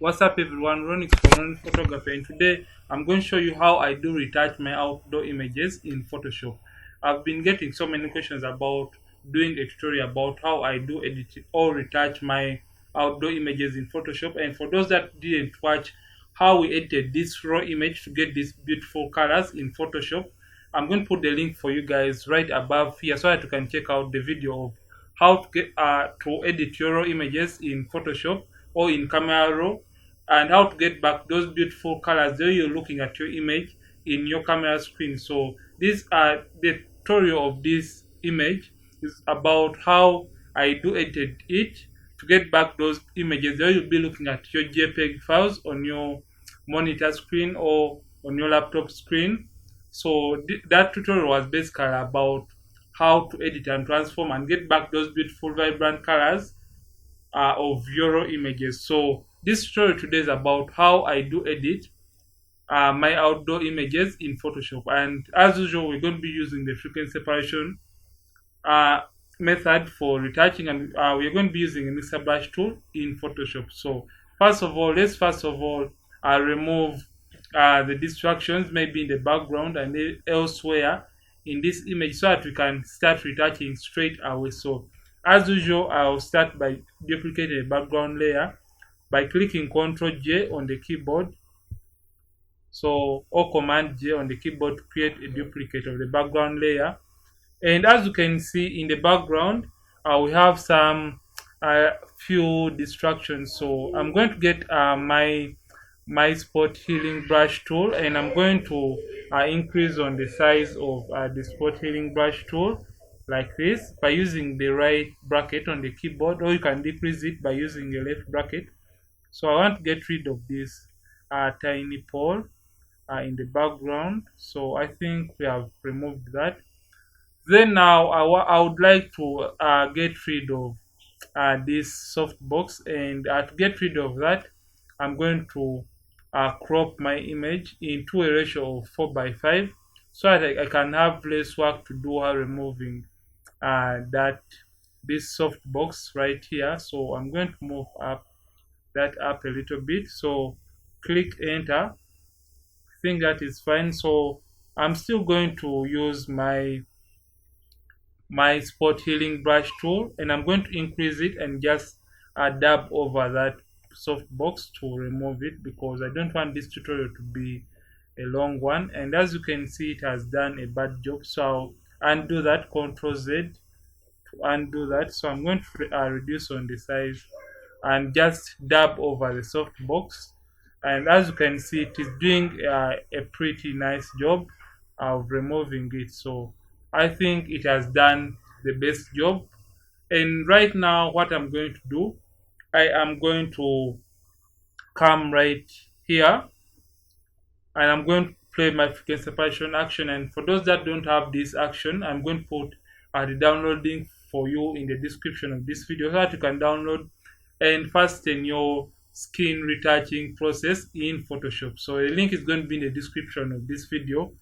What's up everyone, Ronix from Ronix Photography, and today I'm going to show you how I do retouch my outdoor images in Photoshop. I've been getting so many questions about doing a tutorial about how I do edit or retouch my outdoor images in Photoshop, and for those that didn't watch how we edited this raw image to get these beautiful colors in Photoshop, I'm going to put the link for you guys right above here so that you can check out the video of how to get to edit your raw images in Photoshop or in Camera Raw, and how to get back those beautiful colors that you're looking at your image in your camera screen. So this the tutorial of this image is about how I do edit it to get back those images that you'll be looking at your JPEG files on your monitor screen or on your laptop screen. So that tutorial was basically about how to edit and transform and get back those beautiful vibrant colors of Euro images. So this tutorial today is about how I do edit my outdoor images in Photoshop. And as usual, we're going to be using the frequency separation uh, method for retouching, and we're going to be using a mixer brush tool in Photoshop. So let's first of all remove the distractions maybe in the background and elsewhere in this image so that we can start retouching straight away. So as usual, I'll start by duplicating the background layer by clicking Ctrl J on the keyboard. So or Command J on the keyboard to create a duplicate of the background layer. And as you can see in the background, we have some few distractions. So I'm going to get my spot healing brush tool, and I'm going to increase on the size of the spot healing brush tool like this by using the right bracket on the keyboard, or you can decrease it by using the left bracket. So I want to get rid of this tiny pole in the background. So I think we have removed that. Then now I would like to get rid of this softbox, and to get rid of that, I'm going to crop my image into a ratio of 4 by 5 so that I can have less work to do while removing this softbox right here. So I'm going to move that up a little bit. So click enter. I think that is fine. So I'm still going to use my spot healing brush tool, and I'm going to increase it and just dab over that softbox to remove it, because I don't want this tutorial to be a long one. And as you can see, it has done a bad job. So I'll undo that, Ctrl Z to undo that. So I'm going to reduce on the size and just dab over the softbox, and as you can see, it is doing a pretty nice job of removing it. So I think it has done the best job. And right now what I'm going to do, I am going to come right here, and I'm going to play my frequency separation action. And for those that don't have this action, I'm going to put the downloading for you in the description of this video so that you can download and fasten your skin retouching process in Photoshop. So the link is going to be in the description of this video.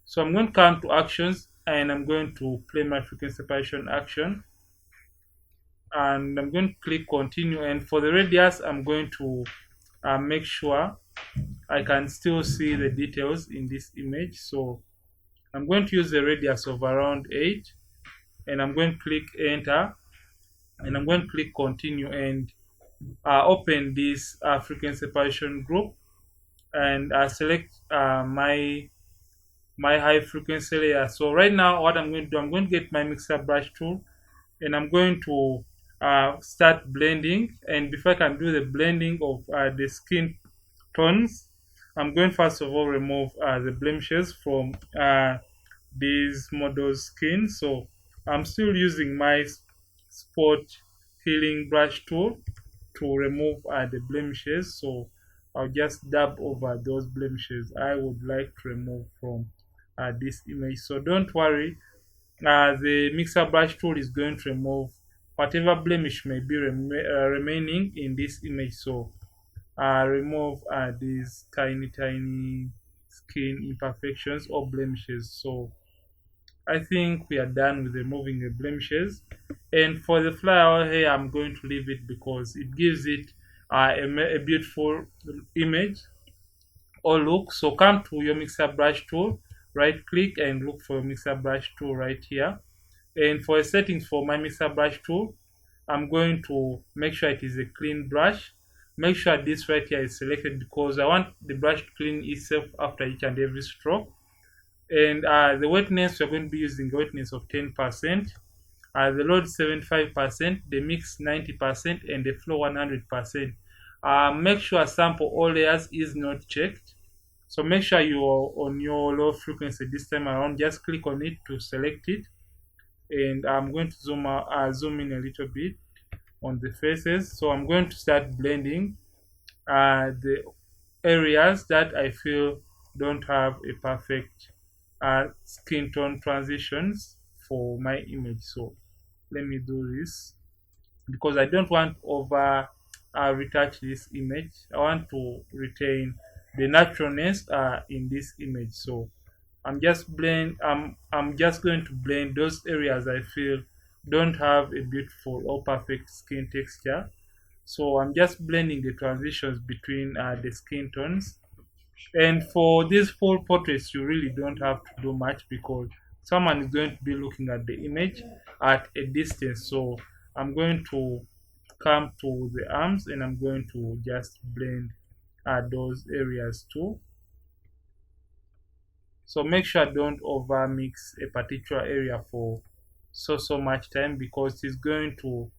So I'm going to come to actions, and I'm going to play my frequency separation action, and I'm going to click continue. And for the radius, I'm going to make sure I can still see the details in this image. So I'm going to use the radius of around 8, and I'm going to click enter, and I'm going to click continue and open this frequency separation group, and select my high frequency layer. So right now what I'm going to do, I'm going to get my mixer brush tool, and I'm going to start blending. And before I can do the blending of the skin tones, I'm going first of all remove the blemishes from these model's skin. So I'm still using my spot healing brush tool to remove the blemishes. So I'll just dab over those blemishes I would like to remove from this image. So don't worry, the mixer brush tool is going to remove whatever blemish may be remaining in this image. So remove these tiny skin imperfections or blemishes. So I think we are done with removing the blemishes. And for the flower here, I'm going to leave it because it gives it a beautiful image or look. So come to your mixer brush tool, right click and look for your mixer brush tool right here. And for settings for my mixer brush tool, I'm going to make sure it is a clean brush. Make sure this right here is selected because I want the brush to clean itself after each and every stroke. And the wetness, we're going to be using the wetness of 10%, the load 75%, the mix 90%, and the flow 100%. Make sure sample all layers is not checked. So make sure you're on your low frequency this time around. Just click on it to select it. And I'm going to zoom in a little bit on the faces. So I'm going to start blending the areas that I feel don't have a perfect skin tone transitions for my image. So let me do this because I don't want over retouch this image. I want to retain the naturalness in this image. So I'm just going to blend those areas I feel don't have a beautiful or perfect skin texture. So I'm just blending the transitions between the skin tones. And for these full portraits, you really don't have to do much because someone is going to be looking at the image at a distance. So I'm going to come to the arms and I'm going to just blend those areas too. So make sure don't over mix a particular area for so much time because it's going to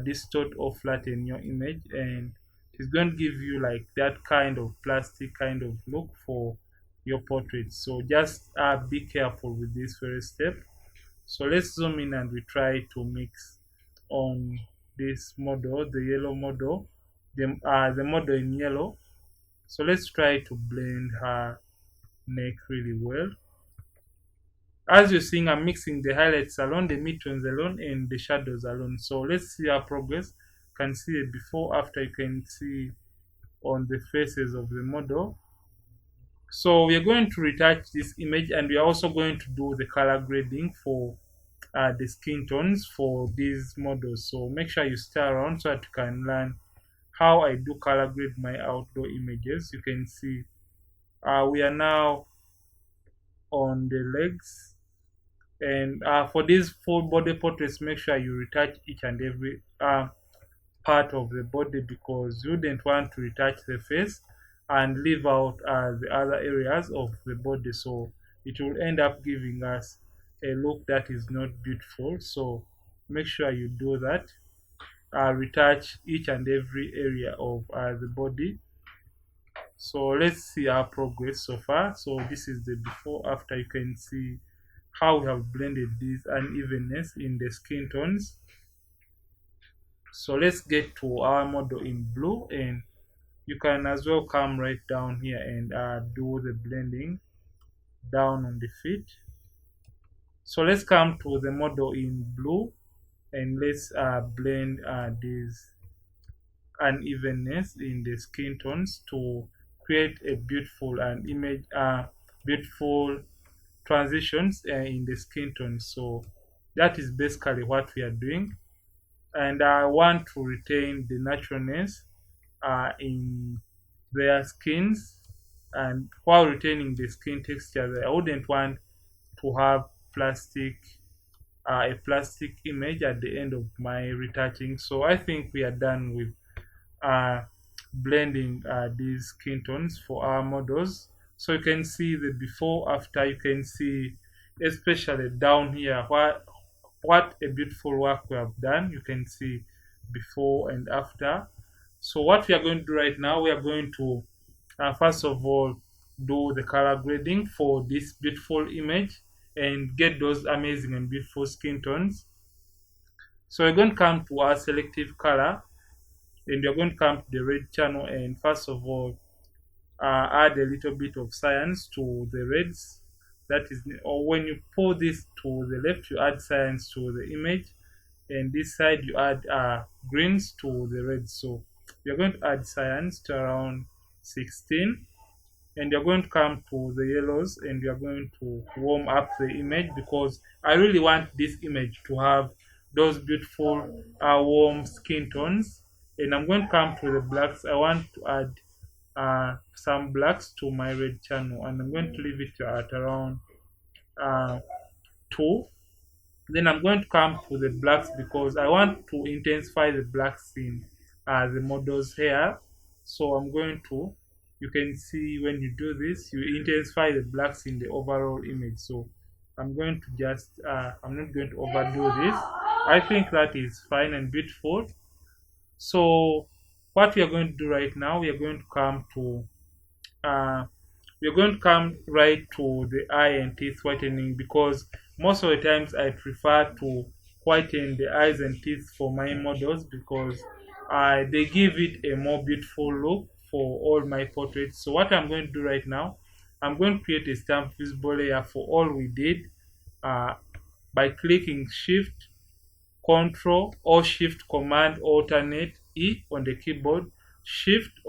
distort or flatten your image, and it's going to give you like that kind of plastic kind of look for your portrait. So just be careful with this first step. So let's zoom in and we try to mix on this model, the yellow model, the model in yellow. So let's try to blend her neck really well. As you're seeing, I'm mixing the highlights alone, the midtones alone, and the shadows alone. So let's see our progress. You can see it before, after. You can see on the faces of the model. So we are going to retouch this image, and we are also going to do the color grading for the skin tones for these models. So make sure you stay around so that you can learn how I do color grade my outdoor images. You can see we are now on the legs. And for these full body portraits, make sure you retouch each and every part of the body because you didn't want to retouch the face and leave out the other areas of the body. So it will end up giving us a look that is not beautiful. So make sure you do that. Retouch each and every area of the body. So let's see our progress so far. So this is the before after. You can see how we have blended this unevenness in the skin tones. So let's get to our model in blue, and you can as well come right down here and do the blending down on the feet. So let's come to the model in blue and let's blend this unevenness in the skin tones to create a beautiful and beautiful transitions in the skin tone. So that is basically what we are doing, and I want to retain the naturalness in their skins, and while retaining the skin texture, I wouldn't want to have a plastic image at the end of my retouching. So I think we are done with uh, blending these skin tones for our models. So you can see the before after. You can see especially down here what a beautiful work we have done. You can see before and after. So what we are going to do right now, we are going to first of all do the color grading for this beautiful image and get those amazing and beautiful skin tones. So we're going to come to our selective color, and you're going to come to the red channel, and first of all add a little bit of cyan to the reds. That is, or when you pull this to the left, you add cyan to the image, and this side you add greens to the reds. So you're going to add cyans to around 16, and you're going to come to the yellows and you're going to warm up the image because I really want this image to have those beautiful warm skin tones. and I'm going to come to the blacks. I want to add some blacks to my red channel, and I'm going to leave it at around uh, 2. Then I'm going to come to the blacks because I want to intensify the blacks in the model's hair. So I'm going to, you can see when you do this, you intensify the blacks in the overall image. So I'm going to just, I'm not going to overdo this. I think that is fine and beautiful. So what we are going to do right now, we are going to come to uh, we're going to come right to the eye and teeth whitening, because most of the times I prefer to whiten the eyes and teeth for my models, because they give it a more beautiful look for all my portraits. So what I'm going to do right now, I'm going to create a stamp visible layer for all we did uh, by clicking shift Control or Shift Command alternate E on the keyboard, Shift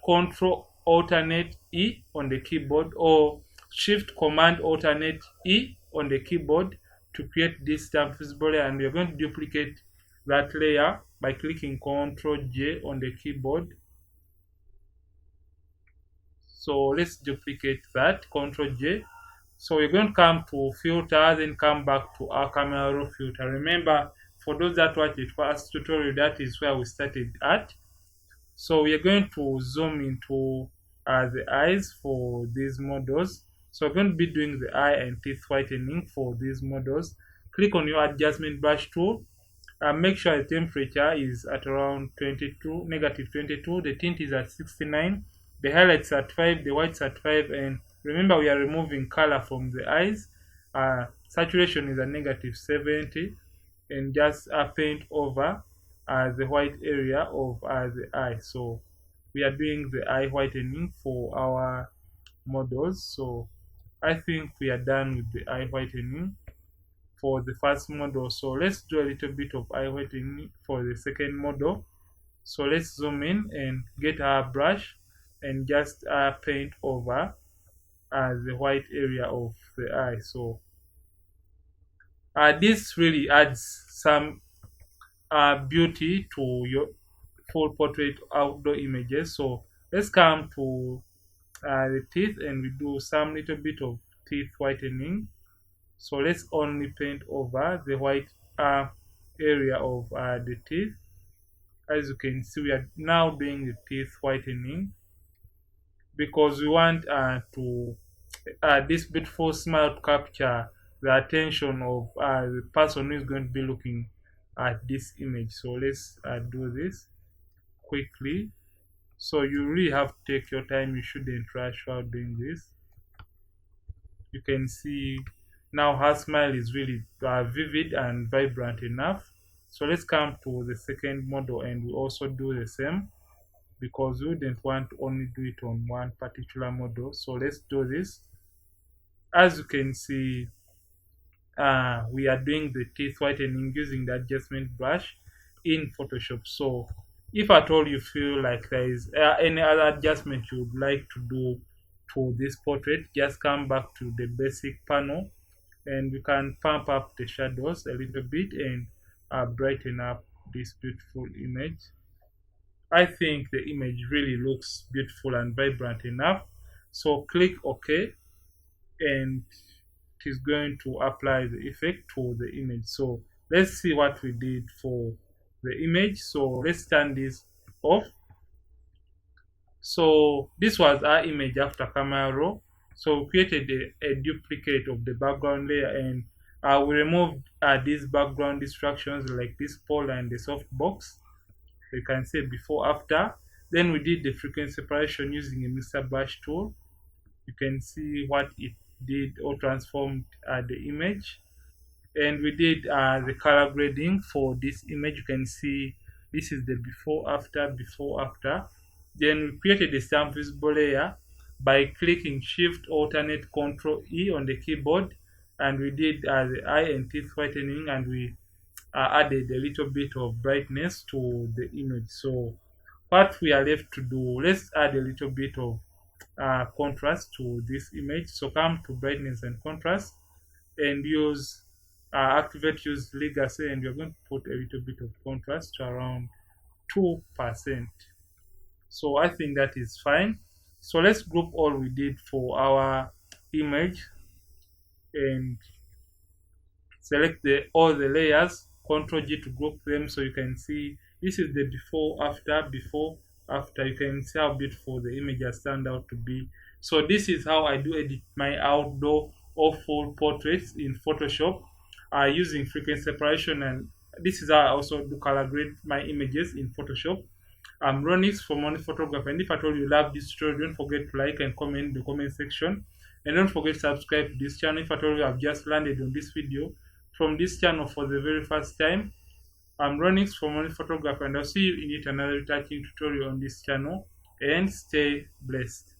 Control alternate E on the keyboard, or Shift Command alternate E on the keyboard to create this stamp visible layer. And we are going to duplicate that layer by clicking Control J on the keyboard. So let's duplicate that, Control J. So we're going to come to filters and come back to our camera raw filter. Remember, for those that watched the first tutorial, that is where we started at. So we are going to zoom into the eyes for these models. So we're going to be doing the eye and teeth whitening for these models. Click on your adjustment brush tool. Make sure the temperature is at around 22, negative 22. The tint is at 69. The highlights at 5, the whites at 5, and remember we are removing color from the eyes. Saturation is at negative 70, and just paint over the white area of the eye. So we are doing the eye whitening for our models. So I think we are done with the eye whitening for the first model. So let's do a little bit of eye whitening for the second model. So let's zoom in and get our brush and just paint over the white area of the eye. So this really adds some beauty to your full portrait outdoor images. So let's come to the teeth, and we do some little bit of teeth whitening. So let's only paint over the white area of the teeth. As you can see, we are now doing the teeth whitening because we want to this beautiful smile to capture the attention of the person who is going to be looking at this image. So let's do this quickly. So you really have to take your time. You shouldn't rush while doing this. You can see now her smile is really vivid and vibrant enough. So let's come to the second model, and we also do the same, because we wouldn't want to only do it on one particular model. So let's do this. As you can see, we are doing the teeth whitening using the adjustment brush in Photoshop. So if at all you feel like there is any other adjustment you would like to do to this portrait, just come back to the basic panel, and we can pump up the shadows a little bit and brighten up this beautiful image. I think the image really looks beautiful and vibrant enough. So click OK, and it is going to apply the effect to the image. So let's see what we did for the image. So let's turn this off. So this was our image after camera raw. So we created a duplicate of the background layer, and we removed these background distractions like this pole and the softbox. You can see before after. Then we did the frequency separation using a mixer brush tool. You can see what it did or transformed the image. And we did the color grading for this image. You can see this is the before after. Then we created a stamp visible layer by clicking Shift Alternate Control E on the keyboard, and we did the eye and teeth whitening, and we added a little bit of brightness to the image. So what we are left to do, let's add a little bit of contrast to this image. So come to brightness and contrast, and activate use legacy, and we're going to put a little bit of contrast to around 2%. So I think that is fine. So let's group all we did for our image and select all the layers, Ctrl G to group them so you can see this is the before, after. You can see how beautiful the image has turned out to be. So this is how I do edit my outdoor or full portraits in Photoshop using frequency separation, and this is how I also do color grade my images in Photoshop. I'm Ronix from Money Photography, and if at all you love this tutorial, don't forget to like and comment in the comment section. And don't forget to subscribe to this channel if at all you have just landed on this video from this channel for the very first time. I'm Ronix from Money Photography, and I'll see you in yet another retouching tutorial on this channel. And stay blessed.